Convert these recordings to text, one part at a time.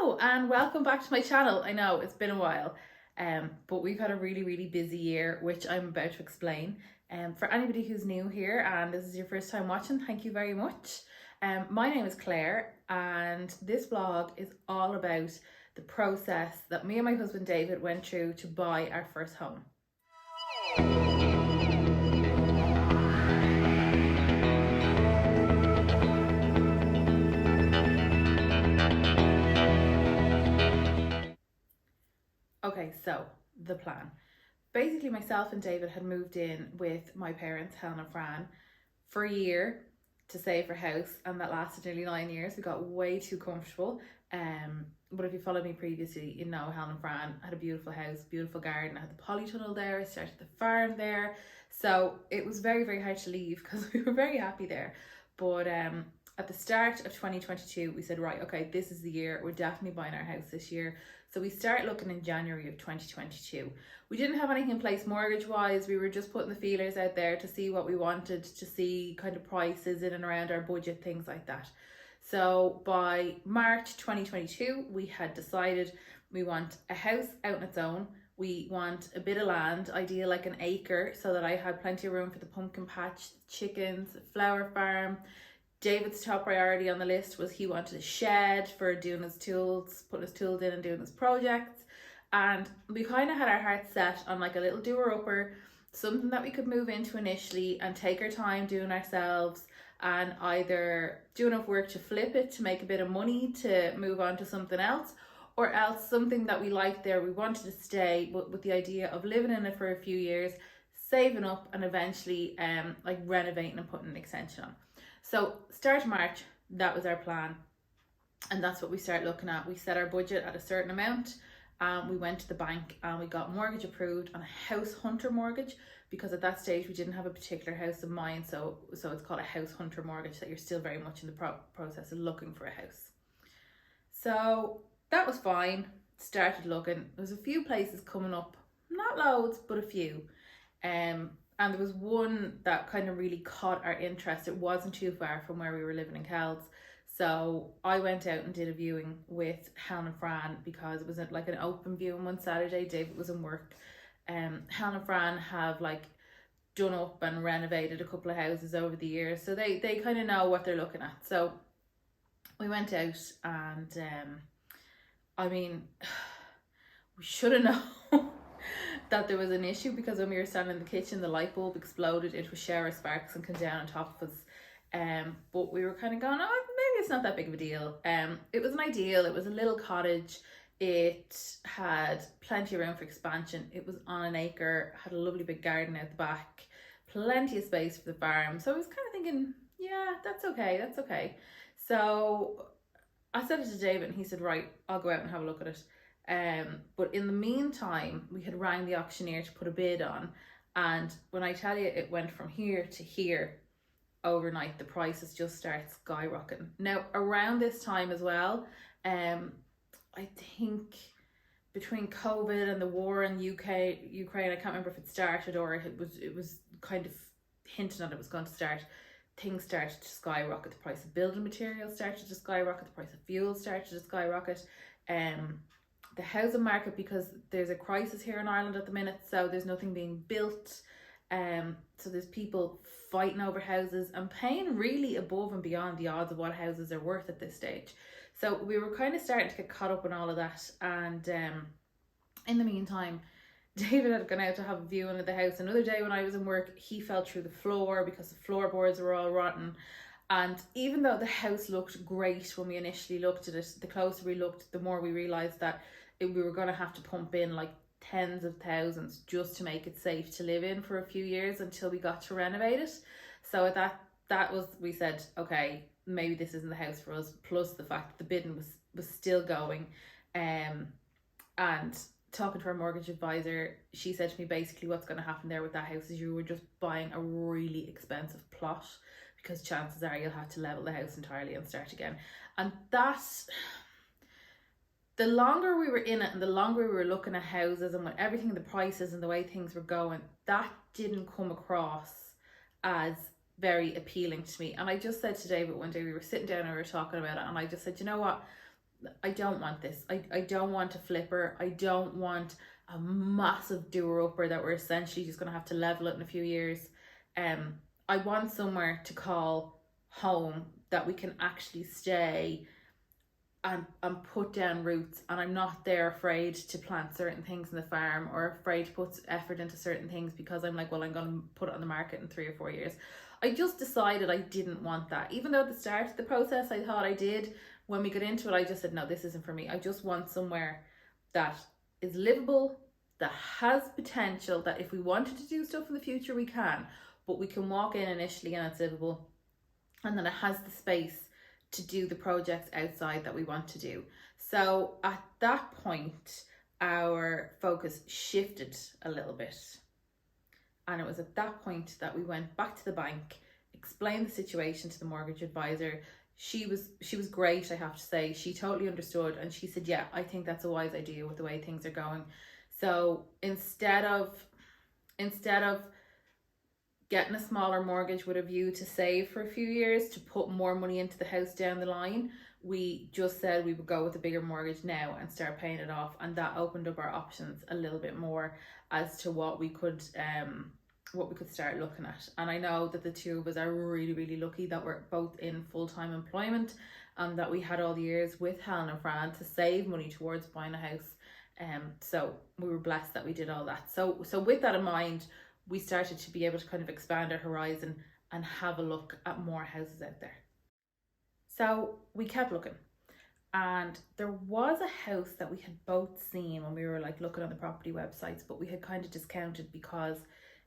Hello and welcome back to my channel. I know it's been a while, but we've had a really busy year, which I'm about to explain. For anybody who's new here and this is your first time watching, thank you very much. My name is Claire and this vlog is all about the process that me and my husband David went through to buy our first home. Okay, so the plan. Basically, myself and David had moved in with my parents, Helen and Fran, for a year to save for house, and that lasted nearly 9 years. We got way too comfortable. But if you followed me previously, you know Helen and Fran had a beautiful house, beautiful garden. I had the polytunnel there, I started the farm there. So it was very hard to leave because we were very happy there. But at the start of 2022, we said, right, okay, this is the year. We're definitely buying our house this year. So we started looking in January of 2022. We didn't have anything in place mortgage wise. We were just putting the feelers out there to see what we wanted, to see kind of prices in and around our budget, things like that. So by March 2022, we had decided we want a house out on its own. We want a bit of land, ideal like an acre, so that I had plenty of room for the pumpkin patch, chickens, flower farm. David's top priority on the list was he wanted a shed for doing his tools, putting his tools in and doing his projects. And we kind of had our hearts set on like a little doer-upper, something that we could move into initially and take our time doing ourselves and either do enough work to flip it to make a bit of money to move on to something else, or else something that we liked there, we wanted to stay, but with the idea of living in it for a few years, saving up and eventually like renovating and putting an extension on. So start of March, that was our plan. And that's what we started looking at. We set our budget at a certain amount. We went to the bank and we got mortgage approved on a house hunter mortgage, because at that stage we didn't have a particular house in mind. So it's called a house hunter mortgage, that you're still very much in the process of looking for a house. So that was fine. Started looking. There was a few places coming up, not loads, but a few. And there was one that kind of really caught our interest. It wasn't too far from where we were living in Kells. So I went out and did a viewing with Helen and Fran, because it was like an open viewing one Saturday. David was in work. Helen and Fran have like done up and renovated a couple of houses over the years, so they kind of know what they're looking at. So we went out and I mean, we should have known that there was an issue, because when we were standing in the kitchen, the light bulb exploded into a shower of sparks and came down on top of us. But we were kind of going, oh, maybe it's not that big of a deal. It was an ideal. It was a little cottage. It had plenty of room for expansion. It was on an acre, had a lovely big garden out the back, plenty of space for the farm. So I was kind of thinking, yeah, that's okay. So I said it to David and he said, right, I'll go out and have a look at it. But in the meantime, we had rang the auctioneer to put a bid on. And when I tell you it went from here to here overnight, the prices just start skyrocketing. Now, around this time as well, I think between COVID and the war in Ukraine, I can't remember if it started or it was kind of hinted at it was going to start. Things started to skyrocket. The price of building materials started to skyrocket. The price of fuel started to skyrocket. The housing market, because there's a crisis here in Ireland at the minute, so there's nothing being built. So there's people fighting over houses and paying really above and beyond the odds of what houses are worth at this stage. So we were kind of starting to get caught up in all of that. And in the meantime, David had gone out to have a viewing of the house. Another day when I was in work, he fell through the floor because the floorboards were all rotten. And even though the house looked great when we initially looked at it, the closer we looked, the more we realised that we were going to have to pump in like tens of thousands just to make it safe to live in for a few years until we got to renovate it. So at that was, we said, okay, maybe this isn't the house for us. Plus the fact that the bidding was still going. And talking to our mortgage advisor, she said to me, basically what's going to happen there with that house is you were just buying a really expensive plot, because chances are you'll have to level the house entirely and start again. And that's, the longer we were in it and the longer we were looking at houses and with everything, the prices and the way things were going, that didn't come across as very appealing to me. And I just said to David one day, we were sitting down and we were talking about it, and I just said, you know what, I don't want this. I don't want a flipper. I don't want a massive doer-upper that we're essentially just going to have to level it in a few years. Um, I want somewhere to call home that we can actually stay and put down roots, and I'm not there afraid to plant certain things in the farm or afraid to put effort into certain things because I'm like, well, I'm going to put it on the market in 3 or 4 years. I just decided I didn't want that. Even though at the start of the process I thought I did, when we got into it I just said, no, this isn't for me. I just want somewhere that is livable, that has potential, that if we wanted to do stuff in the future we can, but we can walk in initially and it's livable, and then it has the space to do the projects outside that we want to do. So at that point, our focus shifted a little bit. And it was at that point that we went back to the bank, explained the situation to the mortgage advisor. She was great, I have to say. She totally understood, and she said, yeah, I think that's a wise idea with the way things are going. So instead of getting a smaller mortgage with a view to save for a few years to put more money into the house down the line, we just said we would go with a bigger mortgage now and start paying it off, and that opened up our options a little bit more as to what we could start looking at. And I know that the two of us are really, really lucky that we're both in full-time employment and that we had all the years with Helen and Fran to save money towards buying a house. So we were blessed that we did all that. So with that in mind, we started to be able to kind of expand our horizon and have a look at more houses out there. So we kept looking, and there was a house that we had both seen when we were like looking on the property websites, but we had kind of discounted because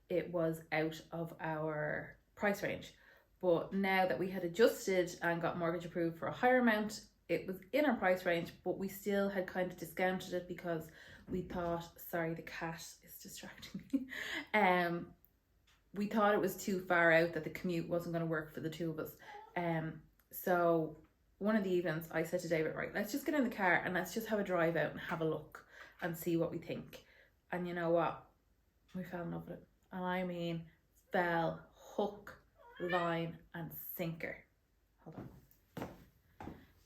it was out of our price range. But now that we had adjusted and got mortgage approved for a higher amount, it was in our price range, but we still had kind of discounted it because we thought, sorry, the cat is distracting me. We thought it was too far out, that the commute wasn't going to work for the two of us. So one of the evenings I said to David, right, let's just get in the car and let's just have a drive out and have a look and see what we think. And you know what? We fell in love with it. And I mean, fell hook, line and sinker. Hold on.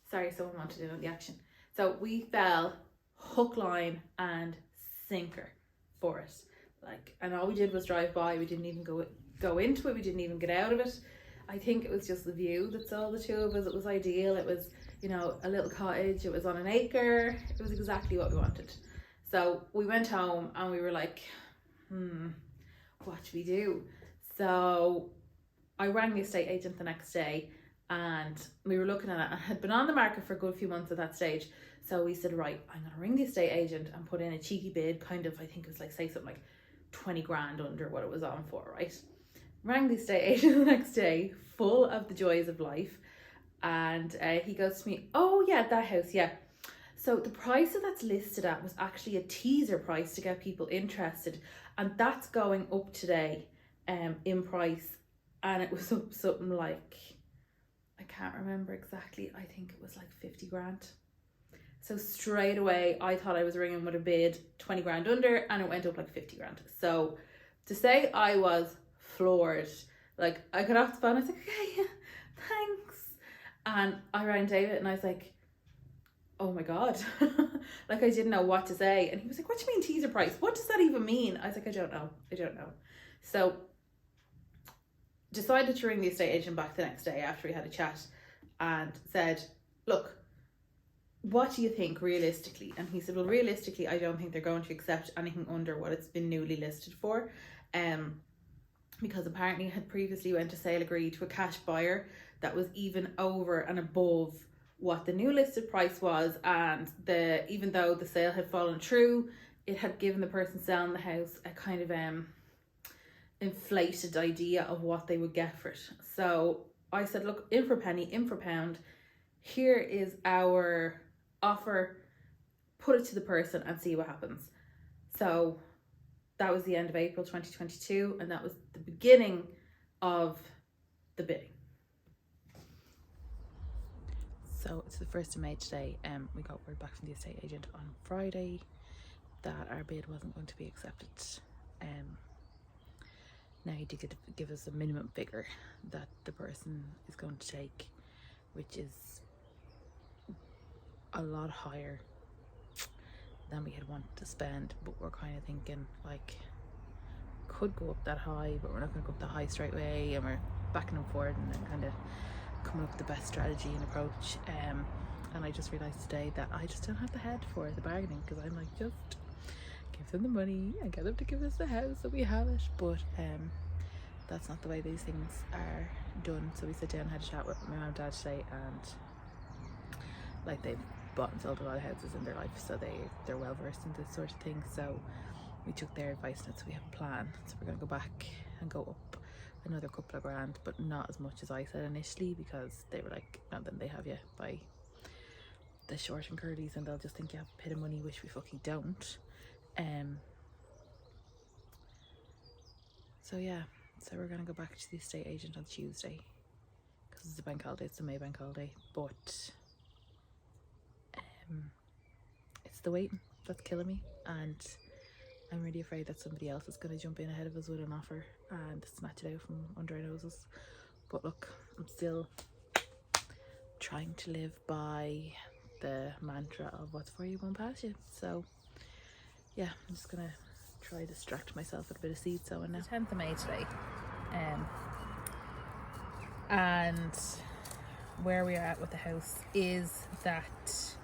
Sorry, someone wanted to do the action. So we fell hook, line and sinker for it. Like, and all we did was drive by. We didn't even go into it. We didn't even get out of it. I think it was just the view that saw the two of us. It was ideal. It was, you know, a little cottage. It was on an acre. It was exactly what we wanted. So we went home and we were like, what should we do? So I rang the estate agent the next day, and we were looking at it. I had been on the market for a good few months at that stage. So we said, right, I'm going to ring the estate agent and put in a cheeky bid, kind of, I think it was like, say something like 20 grand under what it was on for, right? Rang the estate agent the next day, full of the joys of life. And he goes to me, oh yeah, that house, yeah. So the price that that's listed at was actually a teaser price to get people interested. And that's going up today in price. And it was up something like, I can't remember exactly, I think it was like 50 grand. So straight away, I thought I was ringing with a bid 20 grand under, and it went up like 50 grand. So to say I was floored, like I got off the phone, I was like, okay, thanks. And I rang David and I was like, oh my God, like I didn't know what to say. And he was like, what do you mean teaser price? What does that even mean? I was like, I don't know. So decided to ring the estate agent back the next day after we had a chat and said, look, what do you think realistically? And he said, well, realistically, I don't think they're going to accept anything under what it's been newly listed for. Because apparently it had previously went to sale agreed to a cash buyer that was even over and above what the new listed price was. And even though the sale had fallen through, it had given the person selling the house a kind of inflated idea of what they would get for it. So I said, look, in for a penny, in for a pound, here is our offer, put it to the person and see what happens. So that was the end of April 2022, and that was the beginning of the bidding. So it's the 1st of May today. We got word back from the estate agent on Friday that our bid wasn't going to be accepted. Now he did give us a minimum figure that the person is going to take, which is a lot higher than we had wanted to spend, but we're kind of thinking like could go up that high, but we're not going to go up the high straight away, and we're backing and forth and then kind of coming up with the best strategy and approach. And I just realised today that I just don't have the head for the bargaining, because I'm like, just give them the money and get them to give us the house so we have it. But that's not the way these things are done. So we sit down and had a chat with my mum and dad today, and like they've bought and sold a lot of houses in their life, so they're well versed in this sort of thing. So we took their advice on it, so we have a plan. So we're going to go back and go up another couple of grand, but not as much as I said initially, because they were like, no, then they have you by the short and curlies and they'll just think you have a bit of money, which we fucking don't. So yeah, so we're going to go back to the estate agent on Tuesday, because it's a bank holiday, it's a May bank holiday, but it's the waiting that's killing me, and I'm really afraid that somebody else is going to jump in ahead of us with an offer and snatch it out from under our noses. But look, I'm still trying to live by the mantra of what's for you won't pass you. So yeah, I'm just going to try to distract myself with a bit of seed sowing now. It's 10th of May today. And where we are at with the house is that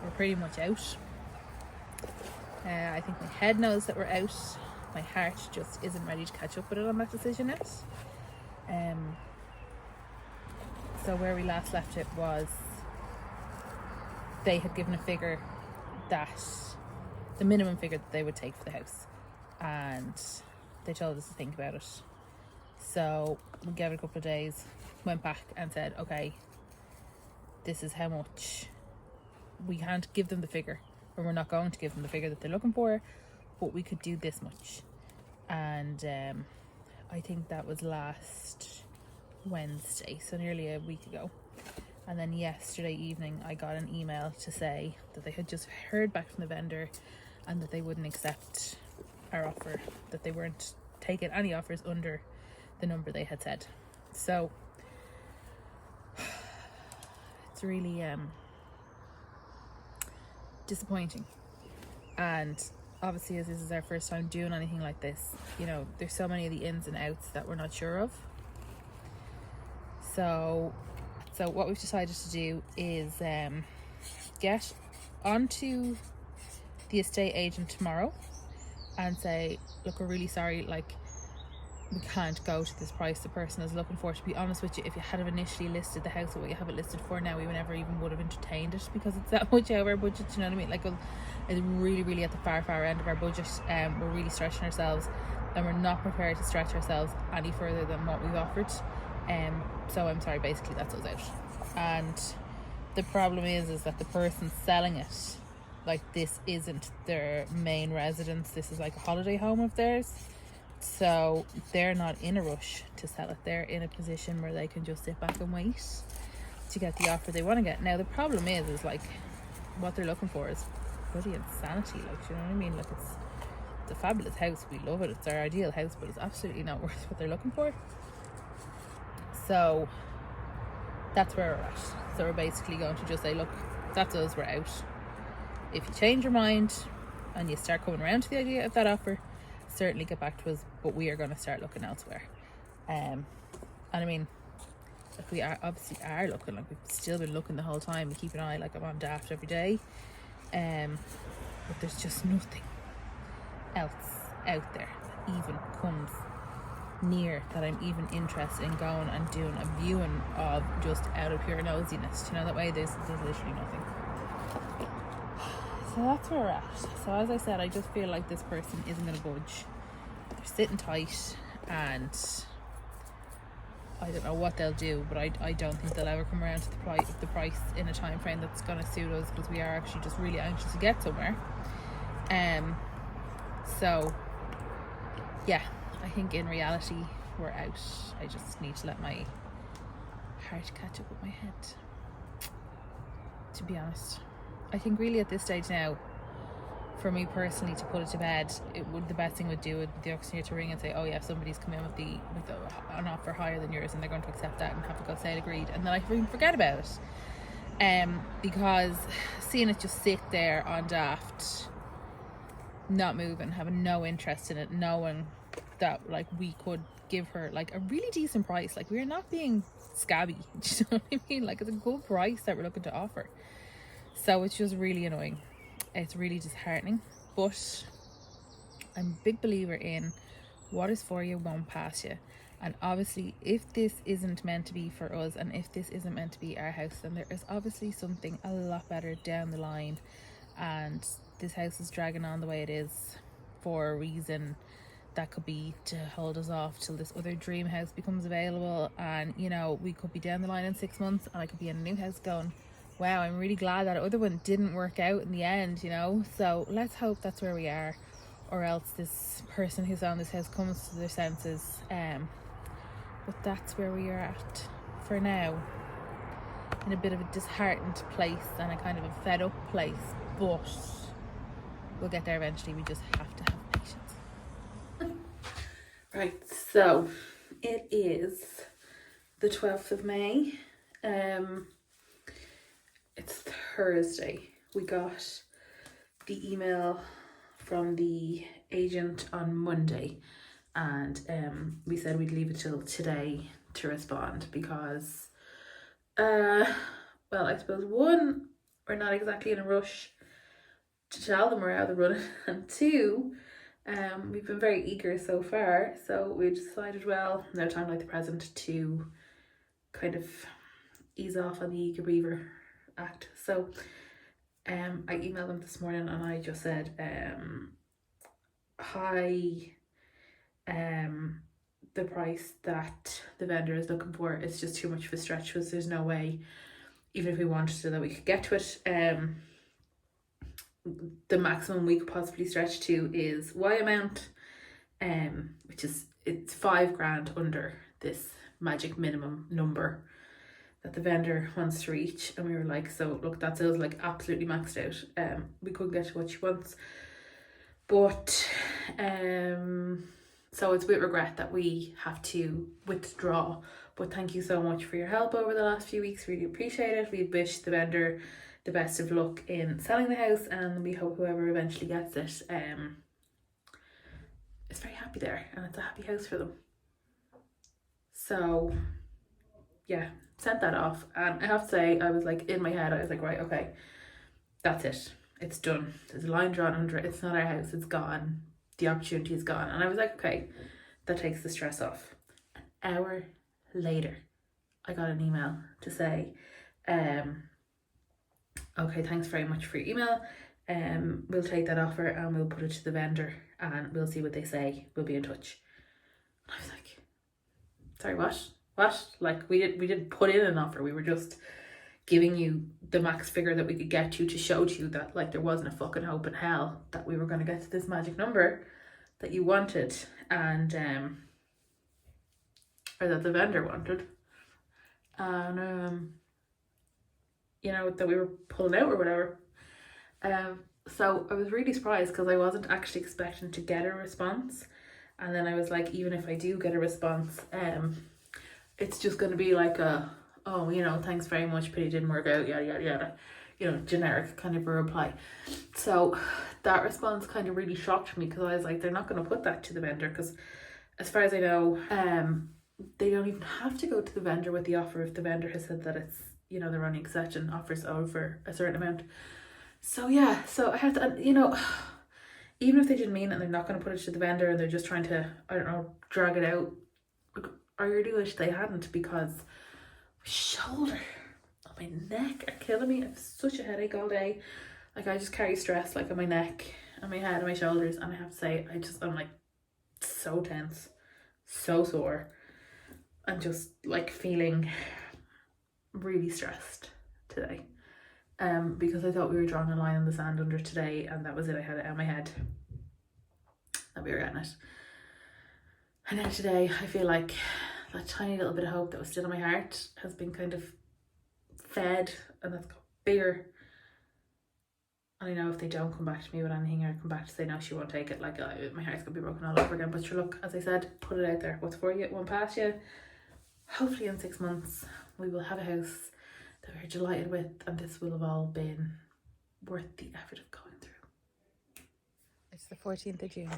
we're pretty much out. I think my head knows that we're out. My heart just isn't ready to catch up with it on that decision yet. So where we last left it was they had given a figure, that the minimum figure that they would take for the house, and they told us to think about it. So we gave it a couple of days, went back and said, okay, this is how much. We can't give them the figure, or we're not going to give them the figure that they're looking for, but we could do this much. And I think that was last Wednesday, so nearly a week ago. And then yesterday evening I got an email to say that they had just heard back from the vendor and that they wouldn't accept our offer, that they weren't taking any offers under the number they had said. So it's really disappointing. And obviously, as this is our first time doing anything like this, you know, there's so many of the ins and outs that we're not sure of. So what we've decided to do is get onto the estate agent tomorrow and say, look, we're really sorry, like, we can't go to this price the person is looking for. To be honest with you, if you had have initially listed the house at what you have it listed for now, we would never even would have entertained it, because it's that much out of our budget, you know what I mean? Like, it's really at the far end of our budget. We're really stretching ourselves, and we're not prepared to stretch ourselves any further than what we've offered. So I'm sorry, basically that's us out. And the problem is that the person selling it, like, this isn't their main residence, this is like a holiday home of theirs. So they're not in a rush to sell it. They're in a position where they can just sit back and wait to get the offer they want to get. Now the problem is like, what they're looking for is bloody insanity, like, you know what I mean? Like, it's a fabulous house, we love it, it's our ideal house, but it's absolutely not worth what they're looking for. So that's where we're at. So we're basically going to just say, look, that's us, we're out. If you change your mind and you start coming around to the idea of that offer, certainly get back to us, but we are going to start looking elsewhere. And I mean, if we are looking, like, we've still been looking the whole time, we keep an eye, like, I'm on daft every day, but there's just nothing else out there that even comes near that I'm even interested in going and doing a viewing of, just out of pure nosiness, you know, that way there's literally nothing. So that's where we're at. So as I said, I just feel like this person isn't going to budge. They're sitting tight, and I don't know what they'll do, but I don't think they'll ever come around to the price in a time frame that's going to suit us, because we are actually just really anxious to get somewhere. So yeah, I think in reality we're out. I just need to let my heart catch up with my head, to be honest. I think really at this stage now, for me personally, to put it to bed, the best thing would do would be the opportunity to ring and say, oh yeah, somebody's come in with an offer higher than yours and they're going to accept that and have the go sale agreed, and then I can forget about it. Because seeing it just sit there on daft, not moving, having no interest in it, knowing that like we could give her like a really decent price, like we're not being scabby, do you know what I mean? Like it's a good price that we're looking to offer. So it's just really annoying. It's really disheartening. But I'm a big believer in what is for you won't pass you. And obviously, if this isn't meant to be for us, and if this isn't meant to be our house, then there is obviously something a lot better down the line. And this house is dragging on the way it is for a reason. That could be to hold us off till this other dream house becomes available. And, you know, we could be down the line in 6 months and I could be in a new house going, wow, I'm really glad that other one didn't work out in the end, you know. So let's hope that's where we are, or else this person who's on this house comes to their senses. But that's where we are at for now, in a bit of a disheartened place and a kind of a fed up place, but we'll get there eventually. We just have to have patience. Right, so it is the 12th of May. It's Thursday. We got the email from the agent on Monday, and we said we'd leave it till today to respond because well, I suppose one, we're not exactly in a rush to tell them we're out of the running, and two, we've been very eager so far, so we decided, well, no time like the present to kind of ease off on the eager beaver act. So I emailed them this morning and I just said, hi, the price that the vendor is looking for is just too much of a stretch for us. There's no way, even if we wanted to, that we could get to it. The maximum we could possibly stretch to is Y amount, which is, it's $5,000 under this magic minimum number that the vendor wants to reach. And we were like, so look, that sales like absolutely maxed out. We couldn't get to what she wants, but so it's with regret that we have to withdraw. But thank you so much for your help over the last few weeks. Really appreciate it. We wish the vendor the best of luck in selling the house, and we hope whoever eventually gets it is very happy there, and it's a happy house for them. So yeah, sent that off, and I have to say, I was like, in my head I was like, right, okay, that's it, it's done, there's a line drawn under it, it's not our house, it's gone, the opportunity is gone. And I was like, okay, that takes the stress off. An hour later I got an email to say, okay, thanks very much for your email, we'll take that offer and we'll put it to the vendor and we'll see what they say, we'll be in touch. And I was like, sorry, what? Like, we didn't put in an offer, we were just giving you the max figure that we could get you to show to you that like there wasn't a fucking hope in hell that we were going to get to this magic number that you wanted, and or that the vendor wanted, and you know, that we were pulling out or whatever. So I was really surprised because I wasn't actually expecting to get a response. And then I was like, even if I do get a response, it's just going to be like a, oh, you know, thanks very much, but it didn't work out, yada yada yada, you know, generic kind of a reply. So that response kind of really shocked me, because I was like, they're not going to put that to the vendor, because as far as I know, they don't even have to go to the vendor with the offer if the vendor has said that it's, you know, they're only accepting offers over a certain amount. So yeah, so I have to, you know, even if they didn't mean it and they're not going to put it to the vendor and they're just trying to, I don't know, drag it out, I really wish they hadn't, because my shoulder and my neck are killing me. I have such a headache all day. Like, I just carry stress like on my neck and my head and my shoulders, and I have to say, I'm like so tense, so sore. I'm just like feeling really stressed today, because I thought we were drawing a line in the sand under today, and that was it. I had it out of my head that we were getting it, and then today I feel like that tiny little bit of hope that was still in my heart has been kind of fed, and that's got bigger. And I know if they don't come back to me with anything, or come back to say no, she won't take it, like my heart's gonna be broken all over again. But sure, look, as I said, put it out there. What's for you, it won't pass you. Hopefully in 6 months we will have a house, that we're delighted with, and this will have all been worth the effort of going through. It's the 14th of June.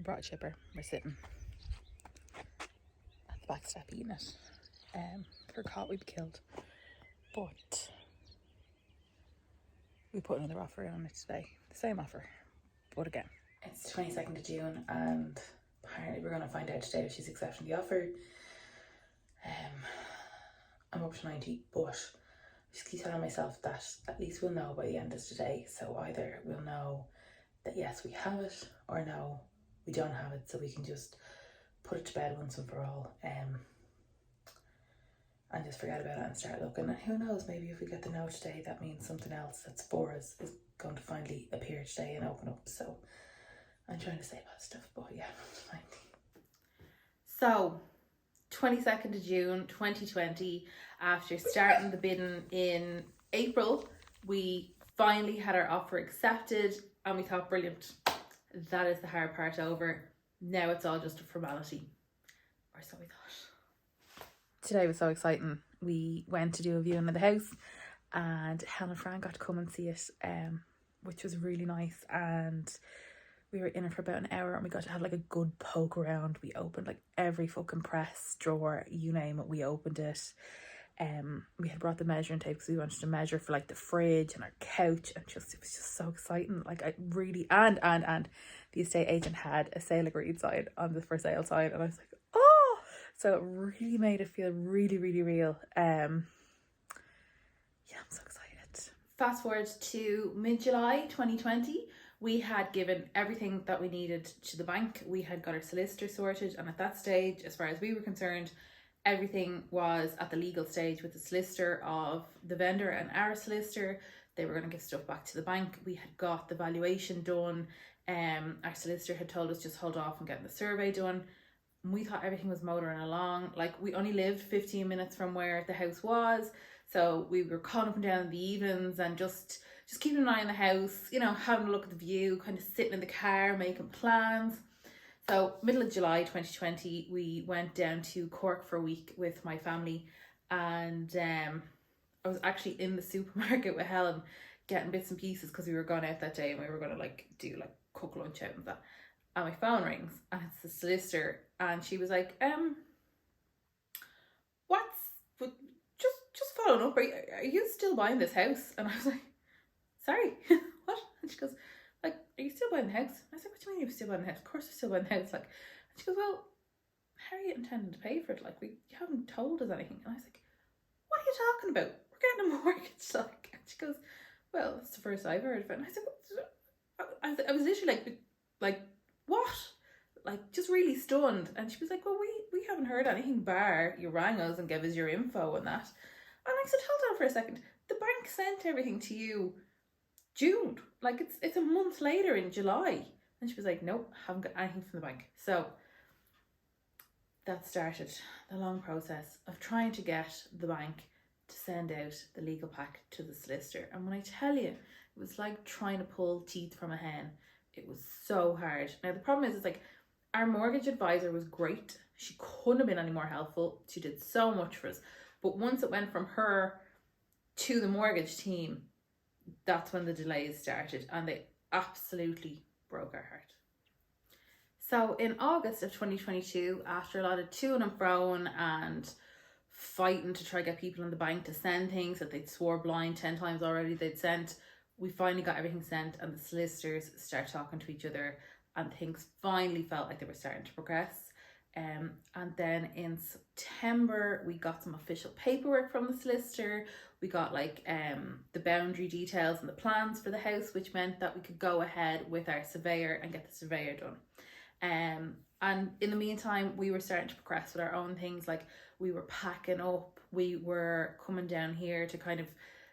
Brought a chipper. We're sitting at the back step eating it. If we're caught, we'd be killed. But we put another offer on it today. The same offer, but again. It's 22nd of June, and apparently we're going to find out today if she's accepting the offer. I'm up to 90, but I just keep telling myself that at least we'll know by the end of today. So either we'll know that yes, we have it, or no, we don't have it, so we can just put it to bed once and for all, and just forget about it and start looking. And who knows, maybe if we get the no today, that means something else that Spores is going to finally appear today and open up. So I'm trying to say positive, but yeah, 90. So 22nd of June 2020, after starting the bidding in April, we finally had our offer accepted, and we thought, brilliant, that is the hard part over. Now it's all just a formality, or so we thought. Today was so exciting. We went to do a viewing of the house, and Helen and Fran got to come and see it, which was really nice. And we were in it for about an hour, and we got to have like a good poke around. We opened like every fucking press drawer, you name it, we opened it. We had brought the measuring tape because we wanted to measure for like the fridge and our couch, and just it was just so exciting. Like I really and the estate agent had a sale agreed sign on the for sale sign, and I was like, oh, so it really made it feel really, really real. Yeah, I'm so excited. Fast forward to mid-July 2020. We had given everything that we needed to the bank. We had got our solicitor sorted, and at that stage, as far as we were concerned, everything was at the legal stage with the solicitor of the vendor and our solicitor. They were going to give stuff back to the bank. We had got the valuation done. Our solicitor had told us just hold off on getting the survey done. And we thought everything was motoring along. Like, we only lived 15 minutes from where the house was, so we were calling up and down in the evenings and just keeping an eye on the house, you know, having a look at the view, kind of sitting in the car, making plans. So middle of July 2020, we went down to Cork for a week with my family, and I was actually in the supermarket with Helen getting bits and pieces because we were going out that day and we were going to like do like cook lunch out and that. And my phone rings and it's the solicitor, and she was like, just following up, are you still buying this house? And I was like, sorry, what? And she goes, like, are you still buying the house? I said, what do you mean you're still buying the house? Of course you're still buying the house. Like, and she goes, well, how are you intending to pay for it? Like, you haven't told us anything. And I was like, what are you talking about? We're getting a mortgage. Like, and she goes, well, that's the first I've heard of it. And I said, what? I was literally like, what? Like, just really stunned. And she was like, well, we haven't heard anything bar you rang us and gave us your info and that. And I said, hold on for a second. The bank sent everything to you June. Like, it's a month later in July. And she was like, nope, haven't got anything from the bank. So that started the long process of trying to get the bank to send out the legal pack to the solicitor. And when I tell you, it was like trying to pull teeth from a hen. It was so hard. Now the problem is, it's like, our mortgage advisor was great. She couldn't have been any more helpful. She did so much for us. But once it went from her to the mortgage team, that's when the delays started, and they absolutely broke our heart. So in August of 2022, after a lot of to and froing and fighting to try to get people in the bank to send things that they'd swore blind 10 times already they'd sent, we finally got everything sent, and the solicitors started talking to each other, and things finally felt like they were starting to progress. And then in September, we got some official paperwork from the solicitor. We got like the boundary details and the plans for the house, which meant that we could go ahead with our surveyor and get the surveyor done. And in the meantime, we were starting to progress with our own things. Like, we were packing up, we were coming down here to kind of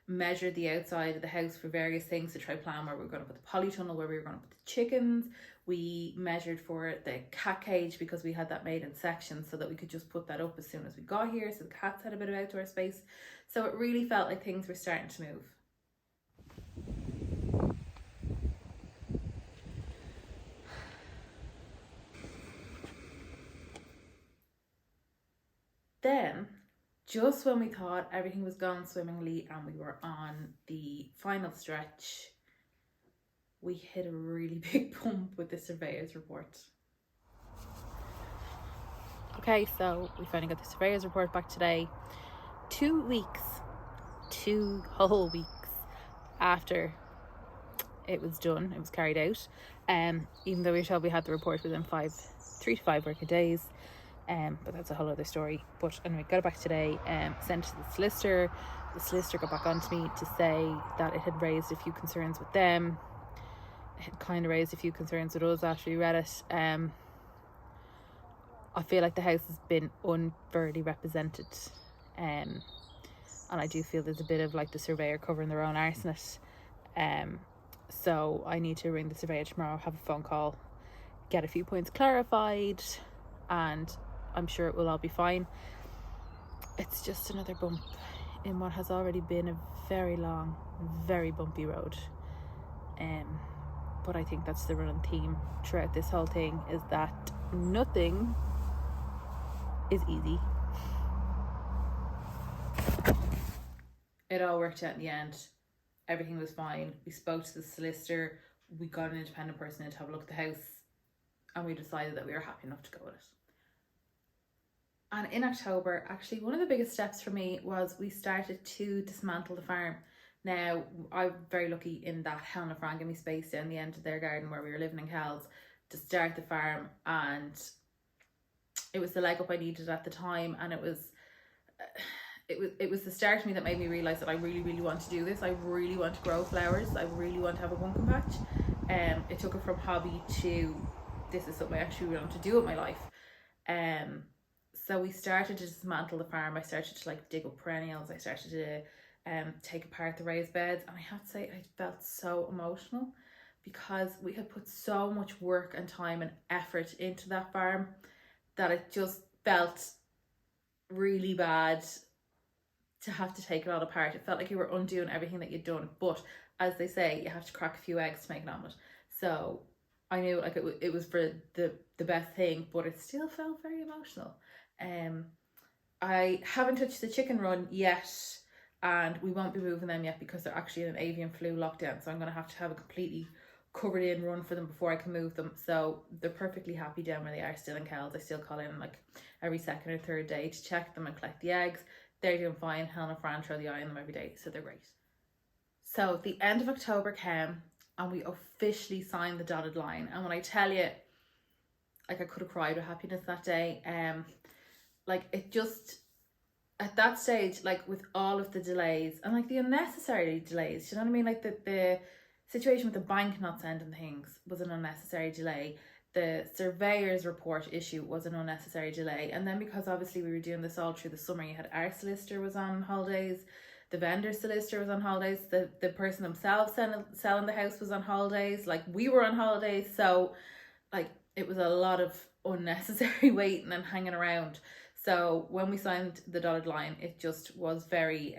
measure the outside of the house for various things to try plan where we were going to put the polytunnel, where we were going to put the chickens. We measured for the cat cage because we had that made in sections so that we could just put that up as soon as we got here, so the cats had a bit of outdoor space. So it really felt like things were starting to move. then, just when we thought everything was going swimmingly and we were on the final stretch, we hit a really big bump with the surveyor's report. Okay, so we finally got the surveyor's report back today. 2 weeks, 2 whole weeks after it was done, it was carried out. Even though we were told we had the report within 3 to 5 working days. But that's a whole other story. But anyway, got it back today, sent it to the solicitor. The solicitor got back onto me to say that it had raised a few concerns with them. It had kind of raised a few concerns with us after we read it. I feel like the house has been unfairly represented, and I do feel there's a bit of like the surveyor covering their own arse in it. So I need to ring the surveyor tomorrow, have a phone call, get a few points clarified, and I'm sure it will all be fine. It's just another bump in what has already been a very long, very bumpy road. But I think that's the running theme throughout this whole thing, is that nothing is easy. It all worked out in the end. Everything was fine. We spoke to the solicitor, we got an independent person in to have a look at the house, and we decided that we were happy enough to go with it. And in October, actually, one of the biggest steps for me was we started to dismantle the farm. Now, I'm very lucky in that Helen and Fran gave me space down the end of their garden where we were living in Kells to start the farm, and it was the leg up I needed at the time, and it was the start of me that made me realise that I really, really want to do this. I really want to grow flowers. I really want to have a pumpkin patch. It took it from hobby to this is something I actually want to do with my life. So we started to dismantle the farm. I started to like dig up perennials. I started to take apart the raised beds, and I have to say I felt so emotional because we had put so much work and time and effort into that farm that it just felt really bad to have to take it all apart. It felt like you were undoing everything that you'd done, but as they say, you have to crack a few eggs to make an omelette. So I knew like it was for the best thing, but it still felt very emotional. I haven't touched the chicken run yet, and we won't be moving them yet because they're actually in an avian flu lockdown, so I'm going to have a completely covered in run for them before I can move them. So they're perfectly happy down where they are still in Kells. I still call in like every second or third day to check them and collect the eggs. They're doing fine. Helen and Fran throw the eye on them every day, so they're great. So the end of October came and we officially signed the dotted line, and when I tell you, like, I could have cried with happiness that day. Like, it just, at that stage, like with all of the delays and like the unnecessary delays, you know what I mean? Like the situation with the bank not sending things was an unnecessary delay. The surveyor's report issue was an unnecessary delay. And then because obviously we were doing this all through the summer, you had our solicitor was on holidays, the vendor solicitor was on holidays, the person themselves selling the house was on holidays, like we were on holidays. So like it was a lot of unnecessary waiting and hanging around. So when we signed the dotted line, it just was very,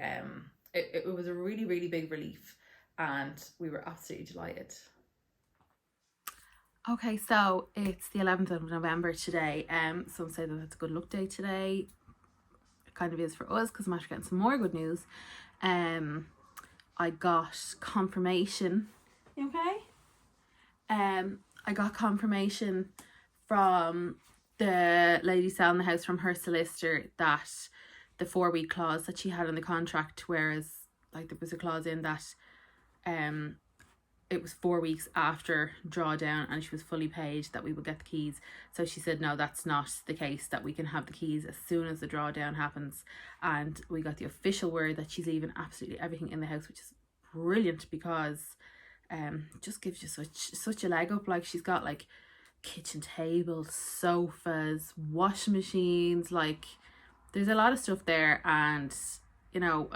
it was a really, really big relief, and we were absolutely delighted. Okay, so it's the 11th of November today. Some say that it's a good luck day today. It kind of is for us because I'm after getting some more good news. I got confirmation. You okay? I got confirmation from the lady selling the house from her solicitor that the 4-week clause that she had in the contract, whereas like there was a clause in that it was 4 weeks after drawdown and she was fully paid that we would get the keys. So she said no, that's not the case, that we can have the keys as soon as the drawdown happens. And we got the official word that she's leaving absolutely everything in the house, which is brilliant because just gives you such a leg up. Like, she's got like kitchen tables, sofas, washing machines, like there's a lot of stuff there. And you know,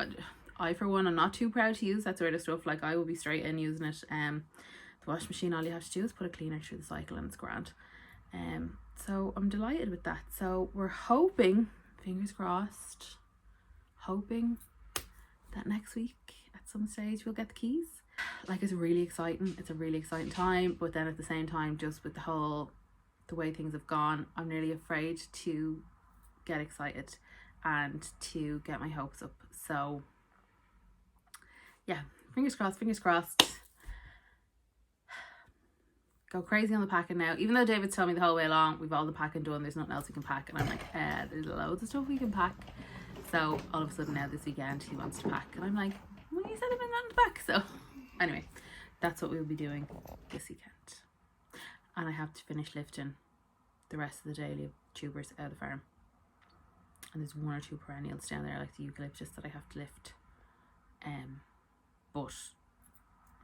I for one am not too proud to use that sort of stuff. Like, I will be straight in using it. The washing machine, all you have to do is put a cleaner through the cycle and it's grand. So I'm delighted with that. So we're hoping, fingers crossed, hoping that next week at some stage we'll get the keys. Like, it's really exciting. It's a really exciting time, but then at the same time, just with the way things have gone, I'm nearly afraid to get excited. and to get my hopes up. So yeah, fingers crossed, fingers crossed. Go crazy on the packing now. Even though David's told me the whole way along, we've all the packing done, there's nothing else we can pack. And I'm like, there's loads of stuff we can pack. So all of a sudden now this weekend he wants to pack. And I'm like, well, you said I've been wanting to pack. So anyway, that's what we'll be doing this weekend. And I have to finish lifting the rest of the daily tubers out of the farm. And there's 1 or 2 perennials down there, like the eucalyptus, that I have to lift. But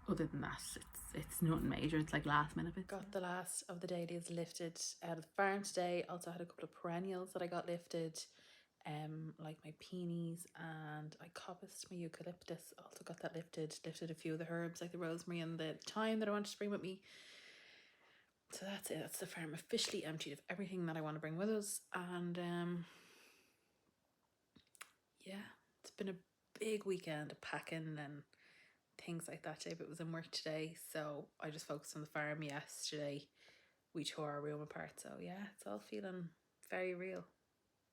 other than that, it's nothing major. It's like last minute bits. Got the last of the dailies lifted out of the farm today. Also had a couple of perennials that I got lifted, like my peonies, and I coppiced my eucalyptus. Also got that lifted. Lifted a few of the herbs like the rosemary and the thyme that I wanted to bring with me. So that's it. That's the farm officially emptied of everything that I want to bring with us. And yeah, it's been a big weekend of packing and things like that. David was in work today, so I just focused on the farm. Yesterday we tore our room apart, so yeah, it's all feeling very real.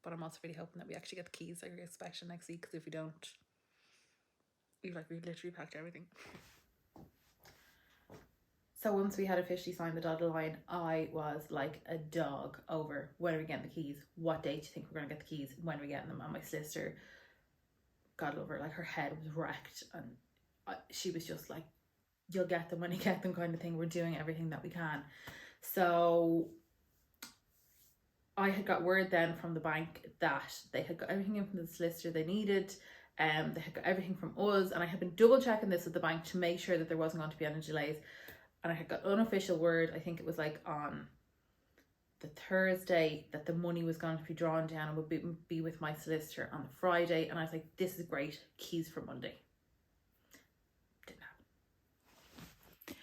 But I'm also really hoping that we actually get the keys like we're expecting next week, because if we don't, we've literally packed everything. So once we had officially signed the dotted line, I was like a dog over when are we getting the keys, what date do you think we're going to get the keys, when are we getting them. And my sister, God love her, like her head was wrecked, and she was just like, you'll get them when you get them kind of thing. We're doing everything that we can. So I had got word then from the bank that they had got everything in from the solicitor they needed. They had got everything from us, and I had been double checking this with the bank to make sure that there wasn't going to be any delays. And I had got unofficial word, I think it was like on the Thursday, that the money was going to be drawn down and would be with my solicitor on the Friday. And I was like, this is great, keys for Monday. Didn't happen.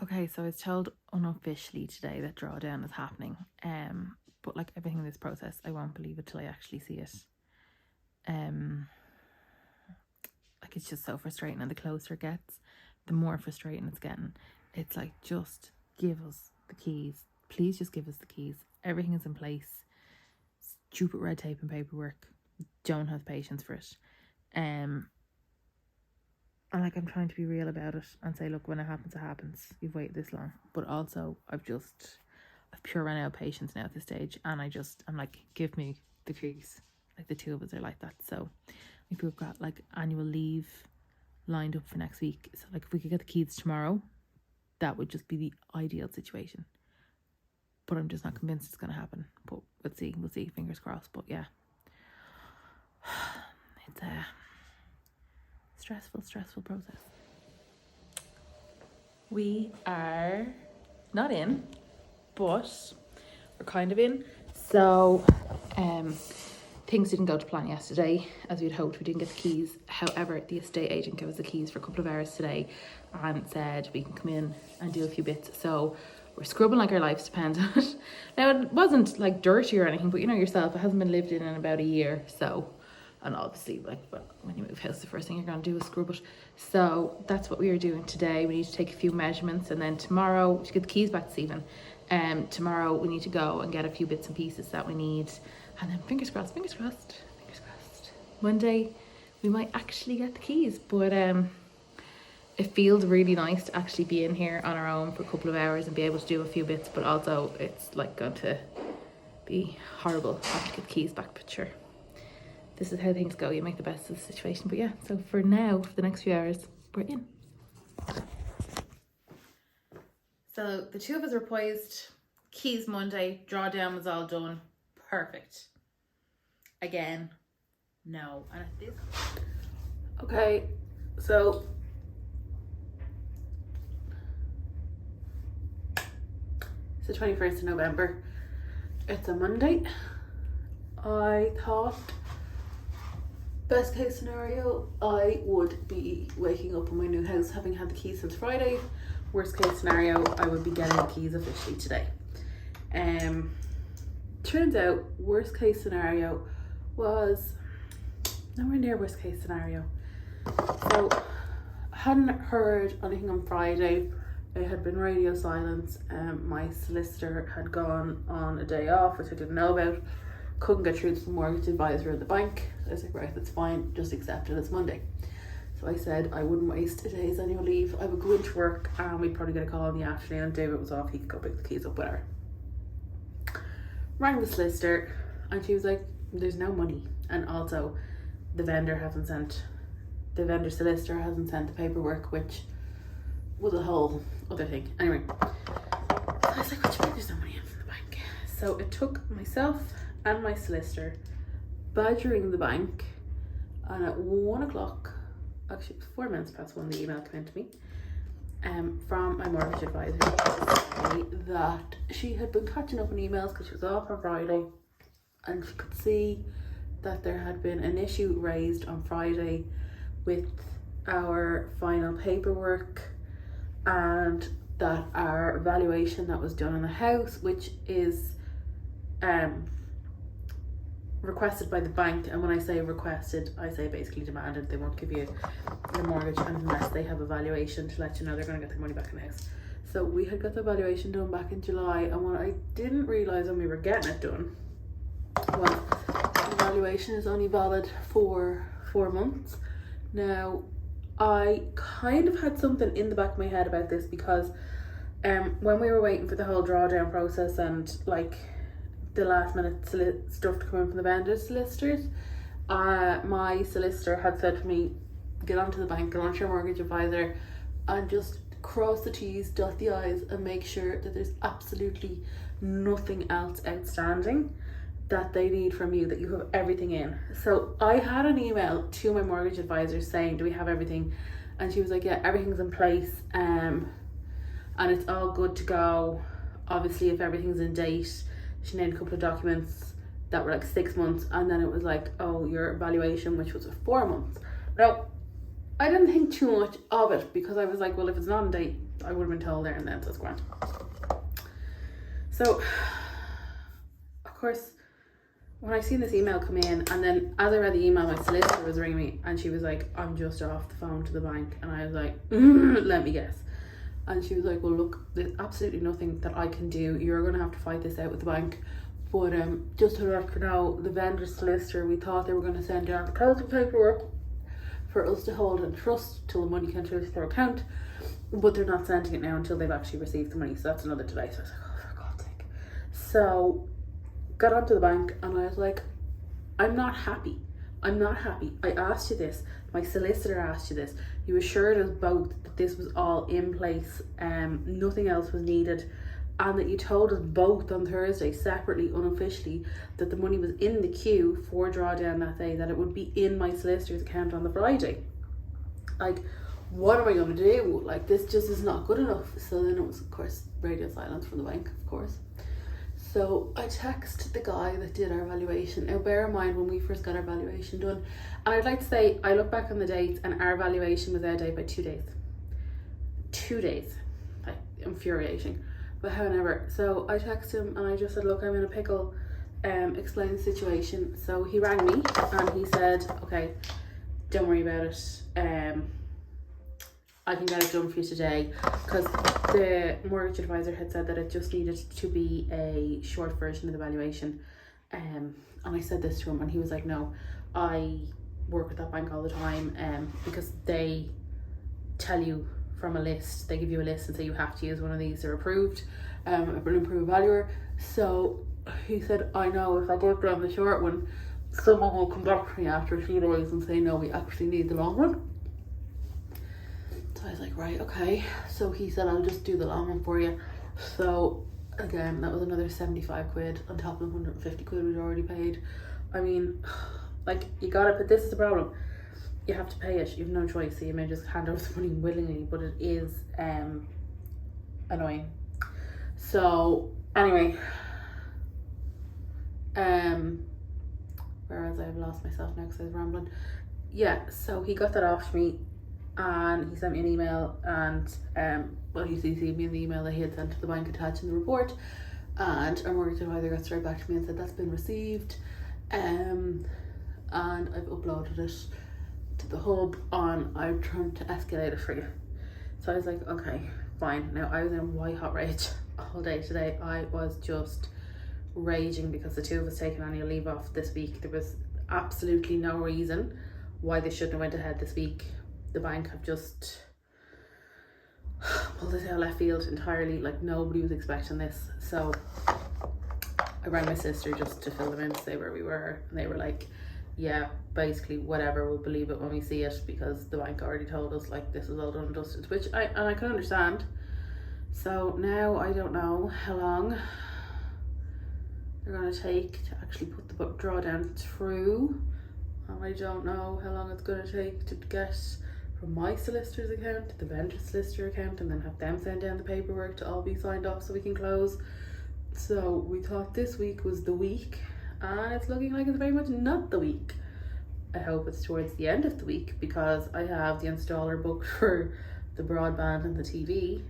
Okay, so I was told unofficially today that drawdown is happening. But like everything in this process, I won't believe it till I actually see it. Like it's just so frustrating, and the closer it gets, the more frustrating it's getting. It's like, just give us the keys. Please just give us the keys. Everything is in place. Stupid red tape and paperwork. Don't have patience for it. And like, I'm trying to be real about it and say, look, when it happens, it happens. You've waited this long. But also, I've pure run out of patience now at this stage. And I'm like, give me the keys. Like, the two of us are like that. So maybe we've got like annual leave lined up for next week. So like, if we could get the keys tomorrow, that would just be the ideal situation. But I'm just not convinced it's going to happen. But we'll see, fingers crossed. But yeah, it's a stressful process. We are not in, but we're kind of in. So things didn't go to plan yesterday as we'd hoped. We didn't get the keys. However, the estate agent gave us the keys for a couple of hours today and said we can come in and do a few bits. So we're scrubbing like our lives depend on it. Now, it wasn't like dirty or anything, but you know yourself, it hasn't been lived in about a year. So, and obviously, like, well, when you move house, the first thing you're going to do is scrub it. So that's what we are doing today. We need to take a few measurements, and then tomorrow we should get the keys back this evening. Tomorrow we need to go and get a few bits and pieces that we need, and then fingers crossed. One day we might actually get the keys, but it feels really nice to actually be in here on our own for a couple of hours and be able to do a few bits, but also it's like going to be horrible having to get the keys back. But sure, this is how things go. You make the best of the situation. But yeah, so for now, for the next few hours, we're in. So the two of us were poised. Keys Monday, drawdown was all done. Perfect. Again, no. And at this, okay, so it's the 21st of November. It's a Monday. I thought, best case scenario, I would be waking up in my new house having had the keys since Friday. Worst case scenario, I would be getting the keys officially today. Turns out, worst case scenario was nowhere near worst case scenario. So, I hadn't heard anything on Friday. It had been radio silence. My solicitor had gone on a day off, which I didn't know about. couldn't get through to the mortgage advisor at the bank. I was like, right, that's fine, just accept it, it's Monday. So I said I wouldn't waste a day's annual leave. I would go into work and we'd probably get a call in the afternoon. David was off, he could go pick the keys up, whatever. Rang the solicitor and she was like, there's no money, and also the vendor solicitor hasn't sent the paperwork, which was a whole other thing. Anyway, I was like, what do you mean there's no money in from the bank? So it took myself and my solicitor badgering the bank, and at 1 o'clock, actually it was 4 minutes past 1, the email came in to me from my mortgage advisor to say that she had been catching up on emails because she was off on Friday, and she could see that there had been an issue raised on Friday with our final paperwork, and that our valuation that was done in the house, which is requested by the bank, and when I say requested, I say basically demanded. They won't give you the mortgage unless they have a valuation to let you know they're going to get their money back in the house. So we had got the valuation done back in July, and what I didn't realise when we were getting it done was the valuation is only valid for 4 months. Now, I kind of had something in the back of my head about this because when we were waiting for the whole drawdown process and like the last minute stuff to come in from the vendors solicitors, my solicitor had said to me, get onto the bank, get onto your mortgage advisor and just cross the T's, dot the I's, and make sure that there's absolutely nothing else outstanding that they need from you, that you have everything in. So I had an email to my mortgage advisor saying, do we have everything? And she was like, yeah, everything's in place and it's all good to go. Obviously, if everything's in date. She named a couple of documents that were like 6 months, and then it was like, oh, your evaluation, which was 4 months. Now, I didn't think too much of it because I was like, well, if it's not in date, I would have been told there and then, so it's grand. So, of course, when I seen this email come in, and then as I read the email, my solicitor was ringing me and she was like, I'm just off the phone to the bank. And I was like, let me guess. And she was like, well, look, there's absolutely nothing that I can do. You're going to have to fight this out with the bank. But just to let you know, the vendor solicitor, we thought they were going to send down the closing paperwork for us to hold in trust till the money can transfer to their account. But they're not sending it now until they've actually received the money. So that's another delay. So I was like, oh, for God's sake. So got onto the bank and I was like, I'm not happy. I asked you this. My solicitor asked you this. You assured us both that this was all in place, nothing else was needed, and that you told us both on Thursday, separately, unofficially, that the money was in the queue for drawdown that day, that it would be in my solicitor's account on the Friday. Like, what am I going to do? Like, this just is not good enough. So then it was, of course, radio silence from the bank, of course. So I texted the guy that did our valuation. Now bear in mind when we first got our valuation done, and I'd like to say I look back on the dates and our valuation was out of date by 2 days. 2 days, like infuriating. But however, so I texted him and I just said, look, I'm in a pickle, explain the situation. So he rang me and he said, okay, don't worry about it. I can get it done for you today, because the mortgage advisor had said that it just needed to be a short version of the valuation. And I said this to him and he was like, no, I work with that bank all the time, because they tell you from a list, they give you a list and say you have to use one of these, they're approved, an approved valuer. So he said, I know if I go down the short one, someone will come back to me after a few days and say, no, we actually need the long one. I was like, right, okay. So he said, I'll just do the long one for you. So again, that was another 75 quid on top of the 150 quid we'd already paid. I mean, like, you gotta, but this is the problem. You have to pay it. You have no choice. So you may just hand over the money willingly, but it is annoying. So anyway, whereas I've lost myself now because I was rambling. Yeah, so he got that off to me. And he sent me an email, and well, he CC'd me in the email that he had sent to the bank attaching the report, and our mortgage advisor got straight back to me and said that's been received, and I've uploaded it to the hub I'm trying to escalate it for you. So I was like, okay, fine. Now I was in white hot rage all day today. I was just raging because the two of us taking annual leave off this week. There was absolutely no reason why they shouldn't have went ahead this week. The bank have just pulled it out of left field entirely. Like, nobody was expecting this. So I rang my sister just to fill them in to say where we were, and they were like, yeah, basically whatever, we'll believe it when we see it, because the bank already told us like this is all done and dusted, which I can understand. So now I don't know how long they're gonna take to actually put the drawdown through, and I don't know how long it's gonna take to get from my solicitor's account to the vendor's solicitor account, and then have them send down the paperwork to all be signed off so we can close. So we thought this week was the week, and it's looking like it's very much not the week. I hope it's towards the end of the week, because I have the installer booked for the broadband and the TV.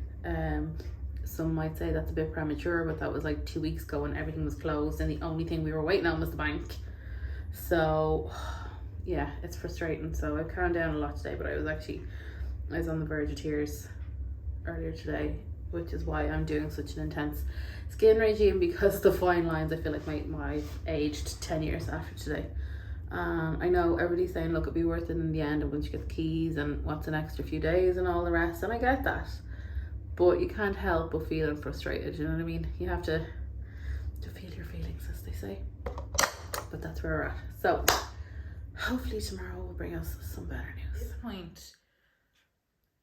Some might say that's a bit premature, but that was like 2 weeks ago and everything was closed, and the only thing we were waiting on was the bank. So yeah, it's frustrating. So I've calmed down a lot today, but I was on the verge of tears earlier today, which is why I'm doing such an intense skin regime, because the fine lines, I feel like my aged 10 years after today. I know everybody's saying, look, it'll be worth it in the end, and once you get the keys and what's an extra few days and all the rest, and I get that, but you can't help but feeling frustrated, you know what I mean? You have to feel your feelings, as they say. But that's where we're at. So hopefully tomorrow will bring us some better news. At this point,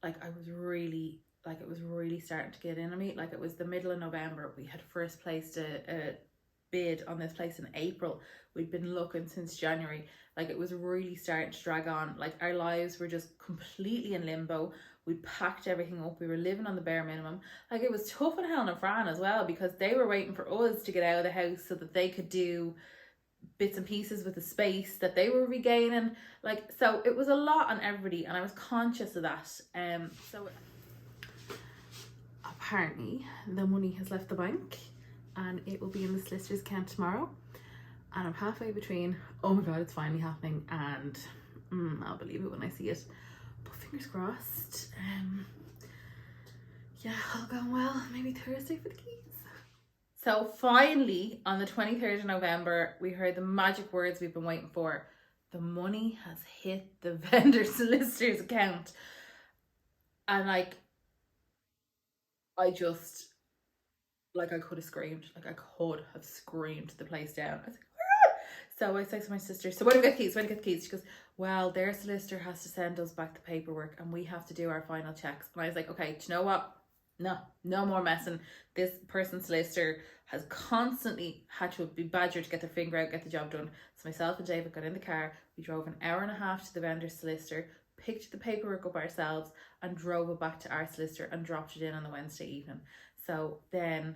like, it was really starting to get in on me. Like, it was the middle of November. We had first placed a bid on this place in April. We'd been looking since January. Like, it was really starting to drag on. Like, our lives were just completely in limbo. We packed everything up. We were living on the bare minimum. Like, it was tough on Helen and Fran as well, because they were waiting for us to get out of the house so that they could do bits and pieces with the space that they were regaining. Like, so it was a lot on everybody, and I was conscious of that. So apparently the money has left the bank and it will be in the solicitor's account tomorrow, and I'm halfway between, oh my god, it's finally happening, and I'll believe it when I see it. But fingers crossed. Yeah, all going well. Maybe Thursday for the keys. So finally, on the 23rd of November, we heard the magic words we've been waiting for. The money has hit the vendor solicitor's account. And like, I just, like, I could have screamed. Like, I could have screamed the place down. I was like, ah! So I said to my sister, so when do we get the keys? When do we get the keys? She goes, well, their solicitor has to send us back the paperwork and we have to do our final checks. And I was like, okay, do you know what? No more messing. This person's solicitor has constantly had to be badgered to get their finger out, get the job done. So myself and David got in the car. We drove an hour and a half to the vendor's solicitor, picked the paperwork up ourselves, and drove it back to our solicitor and dropped it in on the Wednesday evening. So then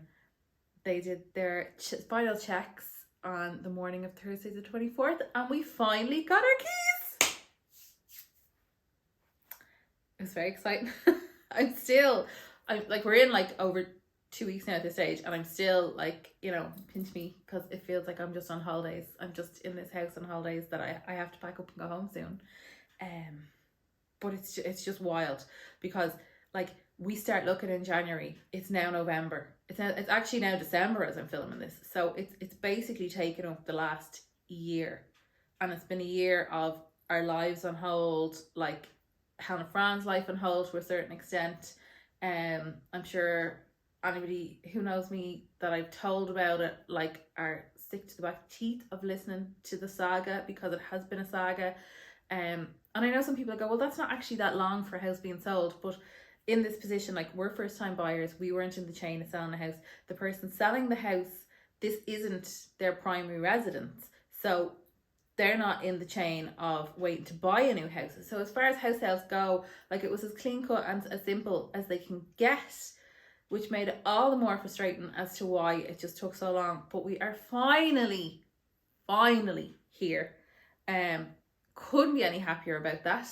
they did their final checks on the morning of Thursday the 24th, and we finally got our keys. It was very exciting. I'm like, we're in like over 2 weeks now at this stage, and I'm still like, you know, pinch me, because it feels like I'm just on holidays. I'm just in this house on holidays that I have to pack up and go home soon. But it's just wild, because like, we start looking in January. It's now November. It's actually now December as I'm filming this. So it's basically taken up the last year, and it's been a year of our lives on hold, like Hannah Fran's life on hold to a certain extent. I'm sure anybody who knows me that I've told about it, like, are sick to the back teeth of listening to the saga, because it has been a saga. And I know some people go, well, that's not actually that long for a house being sold, but in this position, like, we're first time buyers, we weren't in the chain of selling the house. The person selling the house, this isn't their primary residence, so they're not in the chain of waiting to buy a new house. So as far as house sales go, like, it was as clean cut and as simple as they can get, which made it all the more frustrating as to why it just took so long. But we are finally here. Couldn't be any happier about that.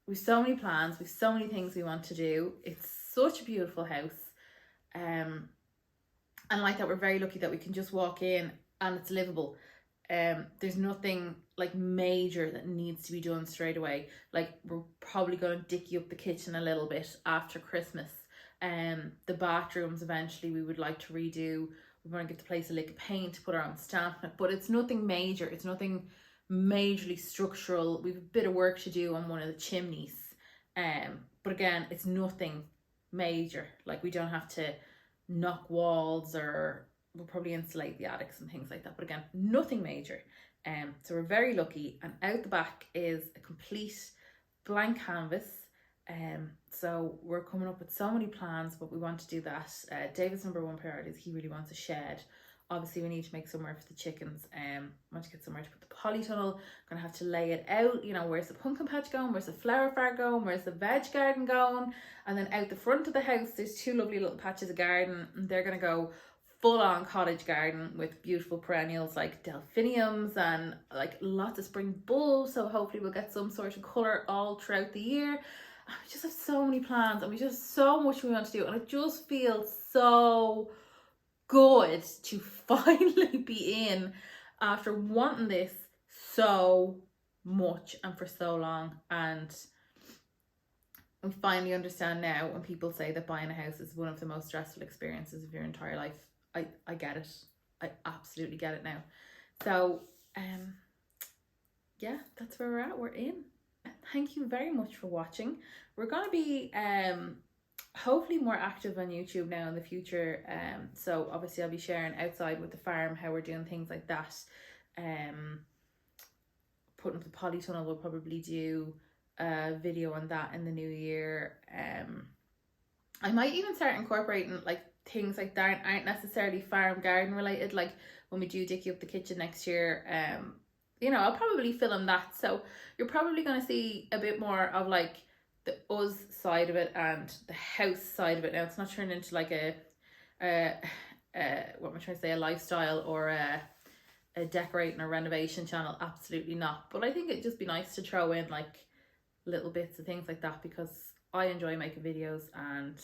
We've so many plans, we've so many things we want to do. It's such a beautiful house. And like that, we're very lucky that we can just walk in and it's livable. There's nothing like major that needs to be done straight away. Like, we're probably going to dicky up the kitchen a little bit after Christmas. The bathrooms eventually we would like to redo. we want to give the place a lick of paint, put our own stamp on it, but it's nothing major. It's nothing majorly structural. We've a bit of work to do on one of the chimneys. But again, it's nothing major. Like, we don't have to knock walls, or we'll probably insulate the attics and things like that. But again, nothing major. So we're very lucky. And out the back is a complete blank canvas. So we're coming up with so many plans, but we want to do that. David's number one priority is he really wants a shed. Obviously, we need to make somewhere for the chickens. Want to get somewhere to put the polytunnel. Gonna have to lay it out. You know, where's the pumpkin patch going? Where's the flower farm going? Where's the veg garden going? And then out the front of the house, there's two lovely little patches of garden. And they're gonna go full on cottage garden with beautiful perennials like delphiniums and like lots of spring bulbs. So hopefully we'll get some sort of colour all throughout the year. And we just have so many plans, and we just have so much we want to do. And it just feels so good to finally be in after wanting this so much and for so long. And we finally understand now when people say that buying a house is one of the most stressful experiences of your entire life. I get it. I absolutely get it now. So yeah, that's where we're at. We're in. Thank you very much for watching. We're gonna be hopefully more active on YouTube now in the future. So obviously I'll be sharing outside with the farm how we're doing things like that. Putting up the polytunnel, we'll probably do a video on that in the new year. I might even start incorporating like things like that aren't necessarily farm garden related, like when we do dicky up the kitchen next year. You know, I'll probably film that, so you're probably going to see a bit more of like the us side of it and the house side of it. Now it's not turned into like a what am I trying to say, a lifestyle or a decorating or renovation channel. Absolutely not. But I think it'd just be nice to throw in like little bits of things like that, because I enjoy making videos and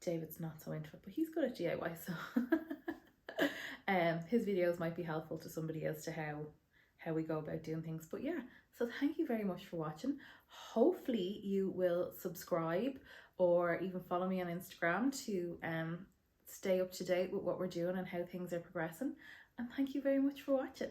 David's not so into it, but he's good at DIY, so his videos might be helpful to somebody as to how we go about doing things. But yeah, so thank you very much for watching. Hopefully you will subscribe or even follow me on Instagram to stay up to date with what we're doing and how things are progressing. And thank you very much for watching.